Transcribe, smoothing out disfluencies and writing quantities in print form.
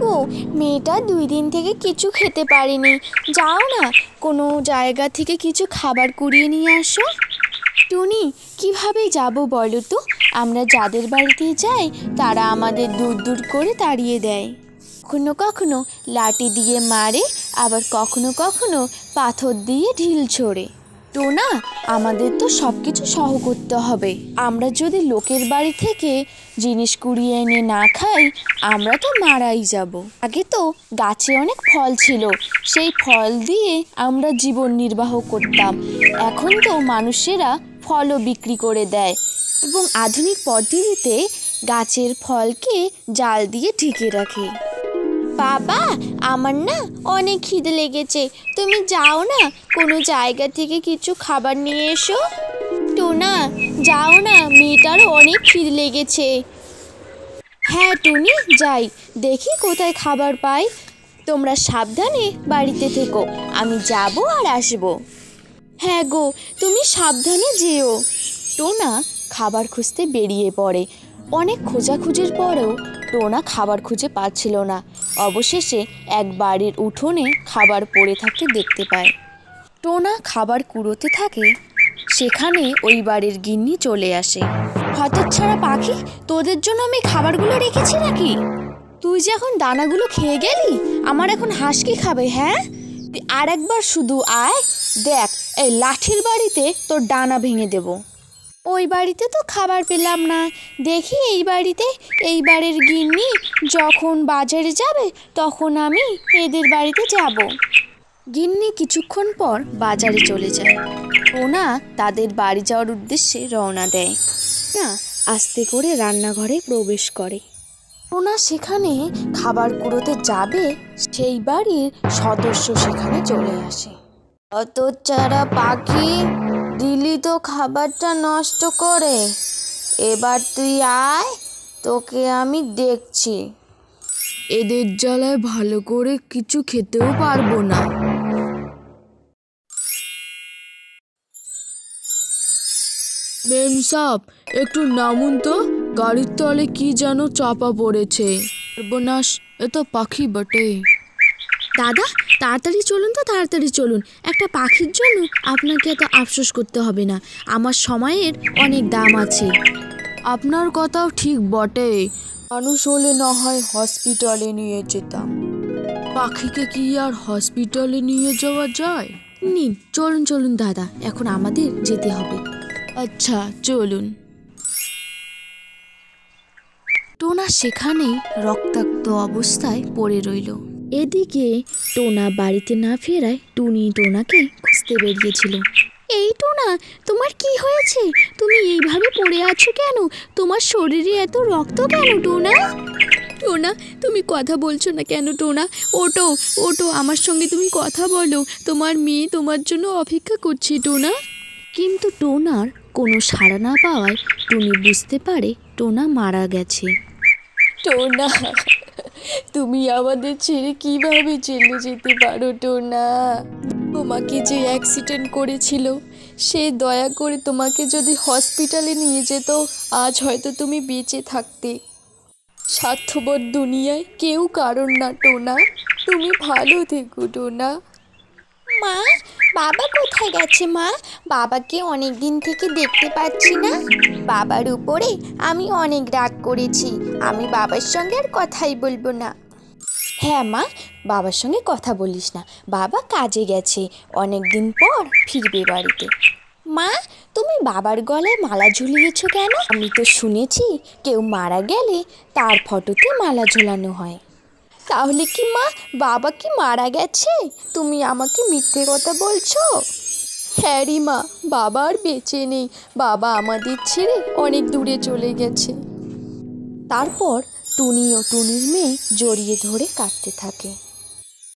গো, মেয়েটা 2 দিন থেকে কিছু খেতে পারেনি। যাও না, কোনো জায়গা থেকে কিছু খাবার কুড়িয়ে নিয়ে আসো। টুনি, কিভাবে যাব বলো তো? আমরা যাদের বাড়িতে যাই তারা আমাদের দূর দূর করে তাড়িয়ে দেয়। কখনো কখনো লাঠি দিয়ে মারে, আবার কখনো কখনো পাথর দিয়ে ঢিল ছোড়ে। টোনা, আমাদের তো সব কিছু সহ করতে হবে। আমরা যদি লোকের বাড়ি থেকে জিনিস কুড়িয়ে এনে না খাই, আমরা তো মারাই যাব। আগে তো গাছে অনেক ফল ছিল, সেই ফল দিয়ে আমরা জীবন নির্বাহ করতাম। এখন তো মানুষেরা ফলও বিক্রি করে দেয় এবং আধুনিক পদ্ধতিতে গাছের ফলকে জাল দিয়ে ঢেকে রাখে। বাবা, আমার না অনেক খিদে লেগেছে, তুমি যাও না, কোনো জায়গা থেকে কিছু খাবার নিয়ে এসো। টোনা, যাও না, মেয়েটার অনেক খিদে লেগেছে। হ্যাঁ টুনি, যাই, দেখি কোথায় খাবার পাই। তোমরা সাবধানে বাড়িতে থেকো, আমি যাব আর আসবো। হ্যাঁ গো, তুমি সাবধানে যেও। টোনা খাবার খুঁজতে বেরিয়ে পড়ে। অনেক খোঁজাখুঁজির পরেও টোনা খাবার খুঁজে পাচ্ছিল না। অবশেষে এক বাড়ির উঠোনে খাবার পড়ে থাকতে দেখতে পায়। টোনা খাবার কুড়োতে থাকে, সেখানে ওই বাড়ির গিন্নি চলে আসে। হতচ্ছাড়া পাখি, তোদের জন্য আমি খাবারগুলো রেখেছি নাকি? তুই যে এখন দানাগুলো খেয়ে গেলি, আমার এখন হাঁস কি খাবে? হ্যাঁ, তুই আর একবার শুধু আয়, দেখ এই লাঠির বাড়িতে তোর ডানা ভেঙে দেব। ওই বাড়িতে তো খাবার পেলাম না, দেখি এই বাড়িতে। এই বাড়ির গিন্নি যখন বাজারে যাবে তখন আমি এদের বাড়িতে যাব। গিন্নি কিছুক্ষণ পর বাজারে চলে যায়। টোনা তাদের বাড়ি যাওয়ার উদ্দেশ্যে রওনা দেয়। না, আস্তে করে রান্নাঘরে প্রবেশ করে। টোনা সেখানে খাবার কুড়োতে যাবে, সেই বাড়ির সদস্য সেখানে চলে আসে। হতচ্ছাড়া পাখি, দিলি তো খাবারটা নষ্ট করে। এবার তুই আয়, তোকে আমি দেখছি। এদের জ্বালায় ভালো করে কিছু খেতেও পারবো না। মেম সাহেব, একটু নামুন তো, গাড়ির তলে কি যেন চাপা পড়েছে। সর্বনাশ, এ তো পাখি বটে। দাদা, তাড়াতাড়ি চলুন তো, তাড়াতাড়ি চলুন। একটা পাখির জন্য আপনাকে এত আফসোস করতে হবে না, আমার সময়ের অনেক দাম আছে। আপনার কথাও ঠিক বটে, মানুষ হলে না হয় হসপিটালে নিয়ে যেতাম, পাখিকে কি আর হসপিটালে নিয়ে যাওয়া যায়? নিন, চলুন চলুন দাদা, এখন আমাদের যেতে হবে। আচ্ছা, চলুন। টোনা সেখানেই রক্তাক্ত অবস্থায় পড়ে রইল। এদিকে টোনা বাড়িতে না ফেরায় টুনি টোনাকে খুঁজতে বেরিয়েছিল। এই টোনা, তোমার কি হয়েছে? তুমি এইভাবে পড়ে আছো কেন? তোমার শরীরে এত রক্ত কেন টোনা? টোনা, তুমি কথা বলছো না কেন টোনা? ওটো ওটো, আমার সঙ্গে তুমি কথা বলো, তোমার মেয়ে তোমার জন্য অপেক্ষা করছে টোনা। কিন্তু টোনার কোনো সাড়া না পাওয়ায় টুনি বুঝতে পারে টোনা মারা গেছে। টোনা, তুমি আমাদের ছেড়ে কিভাবে চলে যেতে পারো টোনা? তোমাকে যে অ্যাক্সিডেন্ট করেছিল সে দয়া করে তোমাকে যদি হসপিটালে নিয়ে যেত, আজ হয়তো তুমি বেঁচে থাকতে। স্বার্থপর দুনিয়ায় কেউ কারণ না টোনা, তুমি ভালো থেকো টোনা। মা, বাবা কোথায় গেছে? মা, বাবাকে অনেক দিন থেকে দেখতে পাচ্ছি না। বাবার উপরে আমি অনেক রাগ করেছি, আমি বাবার সঙ্গে আর কথাই বলবো না। হ্যাঁ মা, বাবার সঙ্গে কথা বলিস না, বাবা কাজে গেছে, অনেক দিন পর ফিরবে বাড়িতে। মা, তুমি বাবার গলায় মালা ঝুলিয়েছো কেন? আমি তো শুনেছি কেউ মারা গেলে তার ফটোতে মালা ঝোলানো হয়। তাহলে কি মা, বাবা কি মারা গেছে? তুমি আমাকে মিথ্যে কথা বলছো? হ্যাঁ রে মা, বাবা আর বেঁচে নেই, বাবা আমাদের ছেড়ে অনেক দূরে চলে গেছে। তারপর টুনি ও টুনির মেয়ে জড়িয়ে ধরে কাঁদতে থাকে।